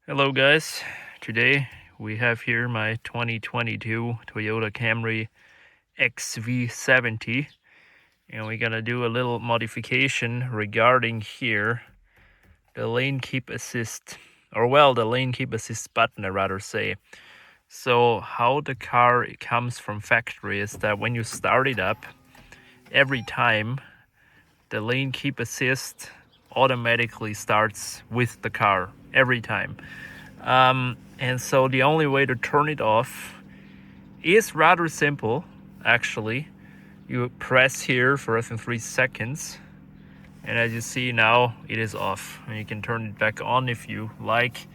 Hello guys, today we have here my 2022 Toyota Camry XV70 and we're gonna do a little modification regarding here the lane keep assist, or well, the lane keep assist button I rather say. So how the car comes from factory is that when you start it up, every time the lane keep assist automatically starts with the car, every time. And so the only way to turn it off is rather simple, actually. You press here for I think 3 seconds, and as you see now, it is off. And you can turn it back on if you like.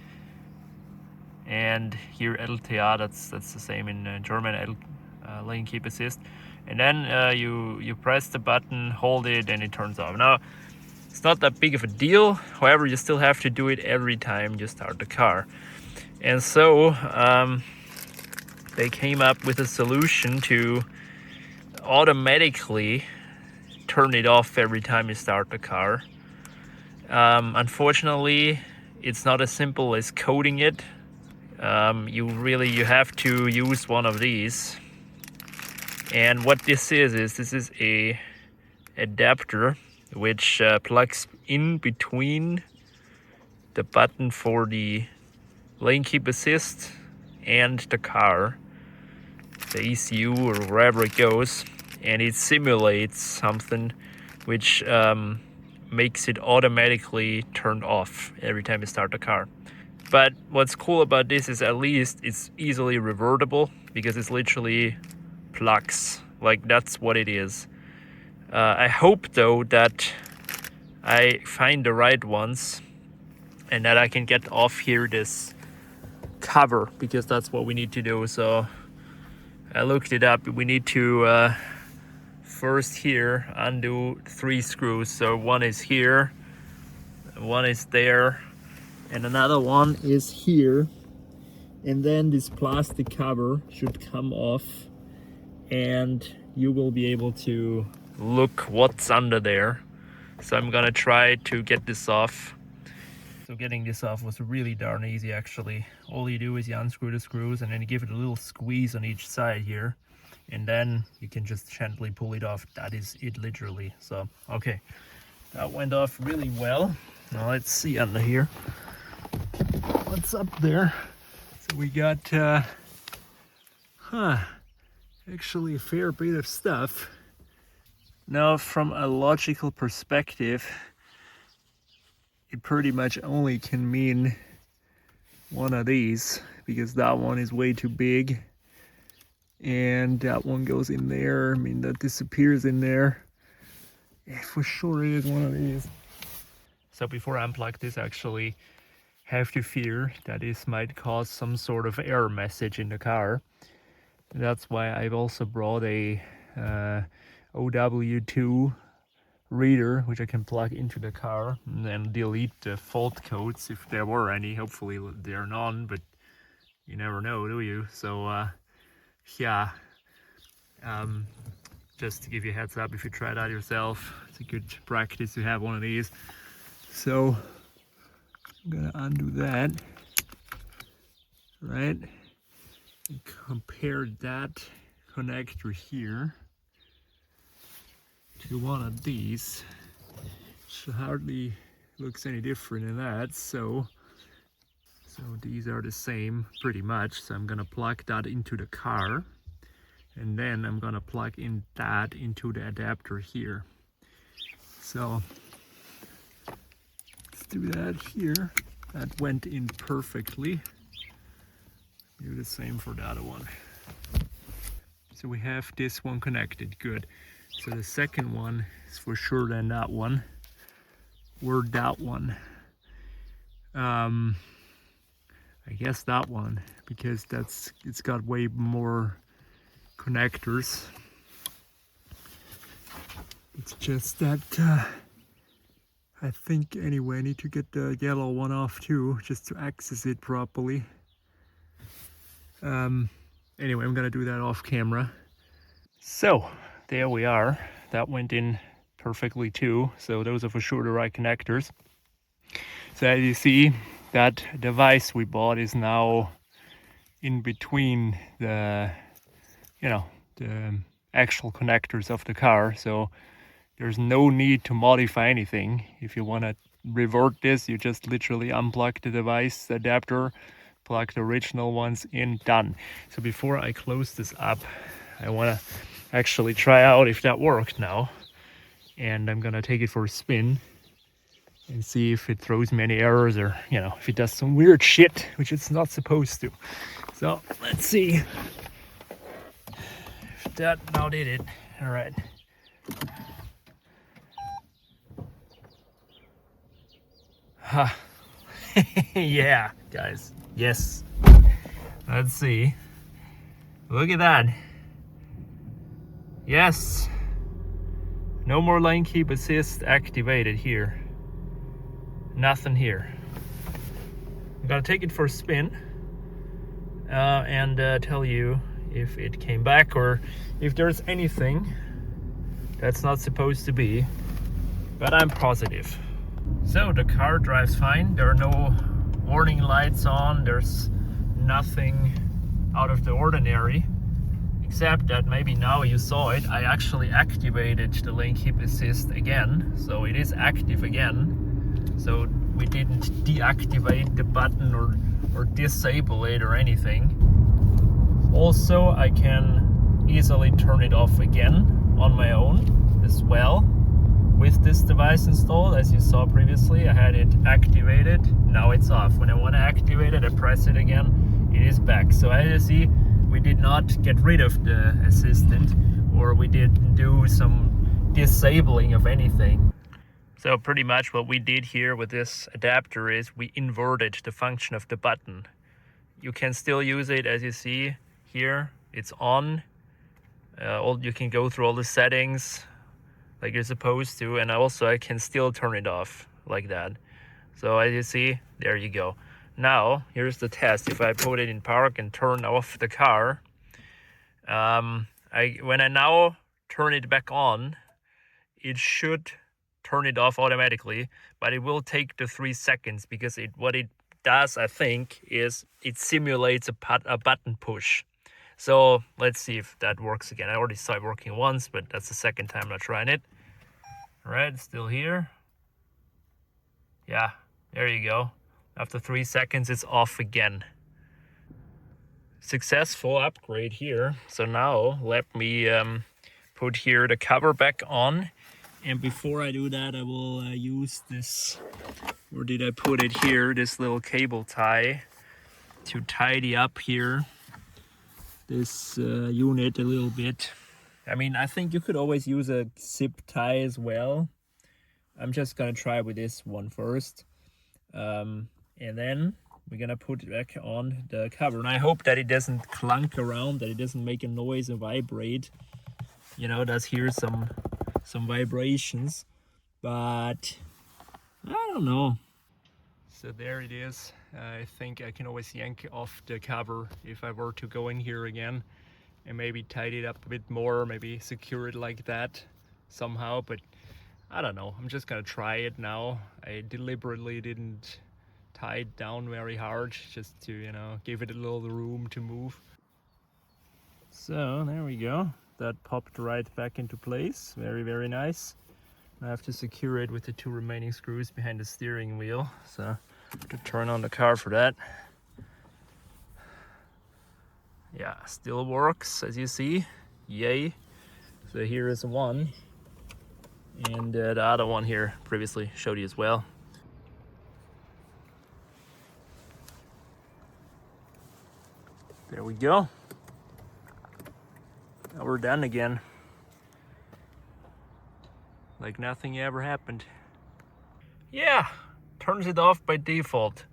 And here LTA, that's the same in German, lane keep assist. And then you press the button, hold it, and it turns off. Now, it's not that big of a deal. However, you still have to do it every time you start the car. And so they came up with a solution to automatically turn it off every time you start the car. Unfortunately, it's not as simple as coding it. You have to use one of these. And what this is a adapter which plugs in between the button for the lane keep assist and the car, the ECU or wherever it goes, and it simulates something which makes it automatically turn off every time you start the car. But what's cool about this is at least it's easily revertible, because it's literally plugs, like that's what it is. I hope though that I find the right ones and that I can get off here this cover, because that's what we need to do. So I looked it up. We need to first here undo 3 screws. So one is here, one is there, and another one is here. And then this plastic cover should come off and you will be able to look what's under there. So I'm gonna try to get this off. So getting this off was really darn easy actually. All you do is you unscrew the screws and then you give it a little squeeze on each side here, and then you can just gently pull it off. That is it, literally. So okay, that went off really well. Now let's see under here what's up there. So we got actually a fair bit of stuff. Now from a logical perspective, it pretty much only can mean one of these, because that one is way too big and that one goes in there. I mean, that disappears in there. Yeah, for sure it is one of these. So before I unplug this, I actually have to fear that this might cause some sort of error message in the car. That's why I've also brought a OW2 reader, which I can plug into the car and then delete the fault codes if there were any. Hopefully there are none, but you never know, do you? So yeah, just to give you a heads up, if you try it out yourself, it's a good practice to have one of these. So I'm gonna undo that, right, and compare that connector here to one of these. It hardly looks any different in that. So these are the same pretty much. So I'm gonna plug that into the car, and then I'm gonna plug in that into the adapter here. So let's do that here. That went in perfectly. Do the same for the other one. So we have this one connected, good. So the second one is for sure then that one, or that one. I guess that one, because it's got way more connectors. It's just that I think anyway I need to get the yellow one off too, just to access it properly. Anyway, I'm gonna do that off camera. So there we are. That went in perfectly too. So those are for sure the right connectors. So as you see, that device we bought is now in between the, the actual connectors of the car. So there's no need to modify anything. If you want to revert this, you just literally unplug the device adapter, plug the original ones in, done. So before I close this up, I want to actually try out if that worked now. And I'm gonna take it for a spin and see if it throws me any errors, or if it does some weird shit which it's not supposed to. So let's see if that now did it. All right. Ha. Yeah, guys. Yes. Let's see. Look at that. Yes. No more lane keep assist activated here. Nothing here. I'm gonna take it for a spin and tell you if it came back or if there's anything that's not supposed to be, but I'm positive. So the car drives fine. There are no warning lights on. There's nothing out of the ordinary, except that maybe now you saw it. I actually activated the lane keep assist again, so it is active again. So we didn't deactivate the button or disable it or anything. Also, I can easily turn it off again on my own as well with this device installed. As you saw previously, I had it activated. Now it's off. When I want to activate it, I press it again, it is back. So as you see, we did not get rid of the assistant, or we didn't do some disabling of anything. So pretty much what we did here with this adapter is we inverted the function of the button. You can still use it, as you see here, it's on. You can go through all the settings like you're supposed to, and also I can still turn it off like that. So as you see, there you go. Now here's the test. If I put it in park and turn off the car, when I now turn it back on, it should turn it off automatically, but it will take the 3 seconds, because what it does, I think, is it simulates a button push. So let's see if that works again. I already saw it working once, but that's the second time I'm not trying it. All right, still here. Yeah, there you go. After 3 seconds, it's off again. Successful upgrade here. So now let me put here the cover back on. And before I do that, I will use this, where did I put it here, this little cable tie to tidy up here this unit a little bit. I mean, I think you could always use a zip tie as well. I'm just gonna try with this one first. And then we're gonna put it back on the cover. And I hope that it doesn't clunk around, that it doesn't make a noise and vibrate. It does hear some vibrations, but I don't know. So there it is. I think I can always yank off the cover if I were to go in here again and maybe tidy it up a bit more, maybe secure it like that somehow, but I don't know. I'm just gonna try it now. I deliberately didn't tie it down very hard, just to give it a little room to move. So there we go. That popped right back into place. Very, very nice. I have to secure it with the 2 remaining screws behind the steering wheel. So I have to turn on the car for that. Yeah, still works, as you see. Yay. So here is one. And the other one here previously showed you as well. There we go. Now we're done again. Like nothing ever happened. Yeah, turns it off by default.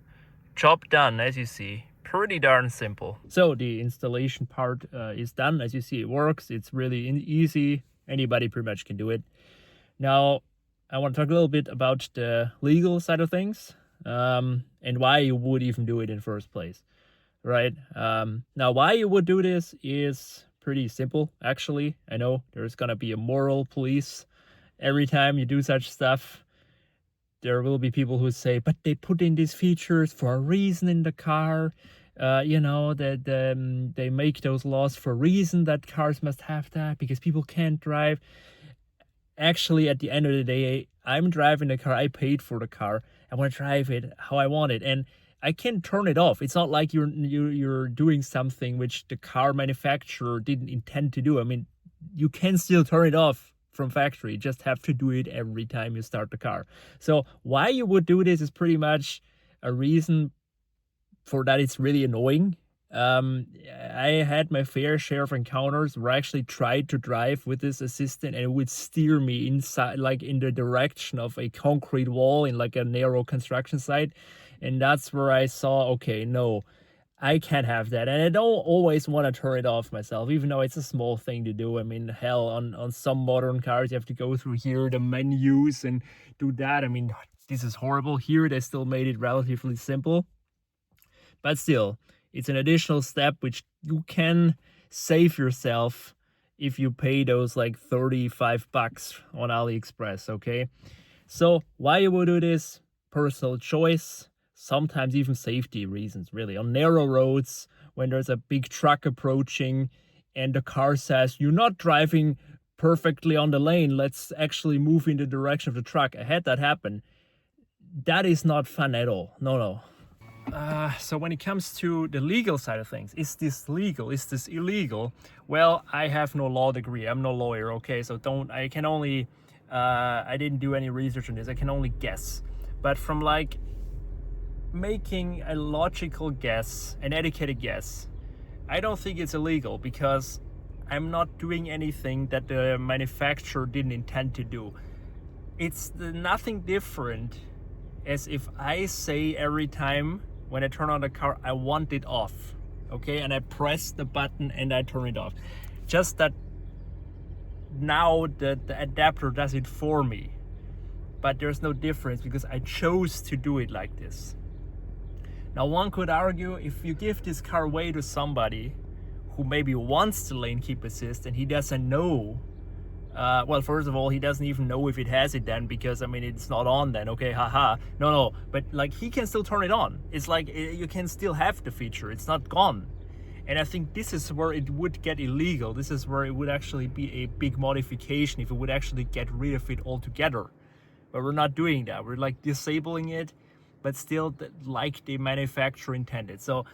Job done, as you see. Pretty darn simple. So the installation part is done. As you see, it works. It's really easy. Anybody pretty much can do it. Now, I want to talk a little bit about the legal side of things, and why you would even do it in the first place, right? Now, why you would do this is pretty simple, actually. I know there's gonna be a moral police every time you do such stuff. there will be people who say, but they put in these features for a reason in the car. You know, that they make those laws for a reason that cars must have that because people can't drive. Actually, at the end of the day, I'm driving the car. I paid for the car. I want to drive it how I want it, and I can turn it off. It's not like you're doing something which the car manufacturer didn't intend to do. I mean, you can still turn it off from factory. You just have to do it every time you start the car. So why you would do this is pretty much a reason for that. It's really annoying. I had my fair share of encounters where I actually tried to drive with this assistant and it would steer me inside, like in the direction of a concrete wall in like a narrow construction site. And that's where I saw, okay, no, I can't have that. And I don't always want to turn it off myself, even though it's a small thing to do. I mean, hell, on some modern cars, you have to go through here, the menus, and do that. I mean, this is horrible. Here, they still made it relatively simple. But still, it's an additional step which you can save yourself if you pay those like 35 bucks on AliExpress, okay? So why you would do this? Personal choice, sometimes even safety reasons, really. On narrow roads, when there's a big truck approaching and the car says, you're not driving perfectly on the lane, let's actually move in the direction of the truck. I had that happen. That is not fun at all. No. So when it comes to the legal side of things, is this legal? Is this illegal? Well, I have no law degree. I'm no lawyer, okay? So I didn't do any research on this. I can only guess. But from like making a logical guess, an educated guess, I don't think it's illegal because I'm not doing anything that the manufacturer didn't intend to do. It's nothing different as if I say every time when I turn on the car, I want it off, okay? And I press the button and I turn it off. Just that now the adapter does it for me. But there's no difference because I chose to do it like this. Now one could argue if you give this car away to somebody who maybe wants the lane keep assist and he doesn't know, well, first of all, he doesn't even know if it has it then because, I mean, it's not on then, okay, haha. No, but like he can still turn it on. It's like you can still have the feature, it's not gone. And I think this is where it would get illegal. This is where it would actually be a big modification if it would actually get rid of it altogether. But we're not doing that. We're like disabling it, but still like the manufacturer intended. So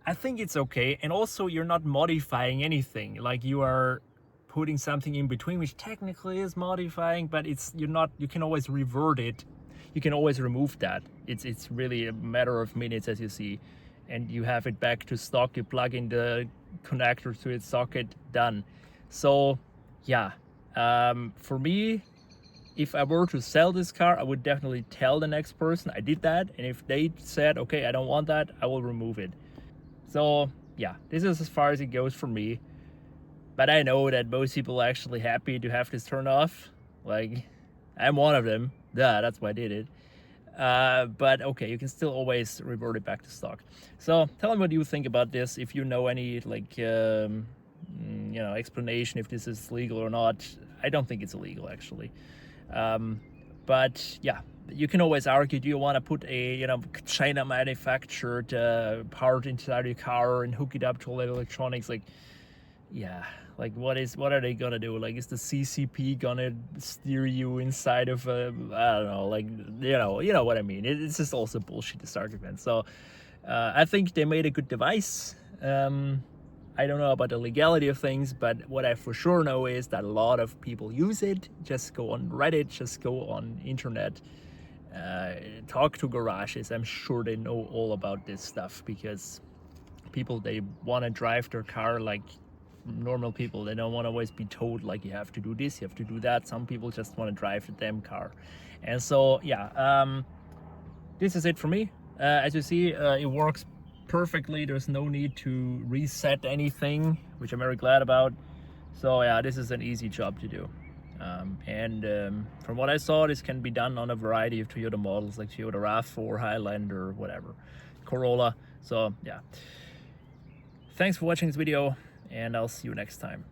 I think it's okay. And also you're not modifying anything. Like you are putting something in between, which technically is modifying, but you can always revert it. You can always remove that. It's really a matter of minutes, as you see, and you have it back to stock. You plug in the connector to its socket, done. So yeah, for me, if I were to sell this car, I would definitely tell the next person I did that, and if they said, okay, I don't want that, I will remove it. So yeah, this is as far as it goes for me. But I know that most people are actually happy to have this turned off. Like, I'm one of them. Duh, that's why I did it. But okay, you can still always revert it back to stock. So tell me what you think about this. If you know any like explanation if this is legal or not. I don't think it's illegal actually. But yeah, you can always argue, do you want to put a China manufactured part inside your car and hook it up to all the electronics? Like, yeah, like what are they gonna do? Like, is the CCP gonna steer you inside of a, I don't know, like, you know what I mean? It's just also bullshit, this argument. So I think they made a good device. I don't know about the legality of things, but what I for sure know is that a lot of people use it. Just go on Reddit, just go on internet, talk to garages. I'm sure they know all about this stuff because people, they want to drive their car like normal people. They don't want to always be told like you have to do this, you have to do that. Some people just want to drive the damn car. And so yeah, this is it for me. As you see, it works perfectly. There's no need to reset anything, which I'm very glad about. So yeah, this is an easy job to do. From what I saw, this can be done on a variety of Toyota models like Toyota RAV4, Highlander, whatever, Corolla. So yeah, thanks for watching this video, and I'll see you next time.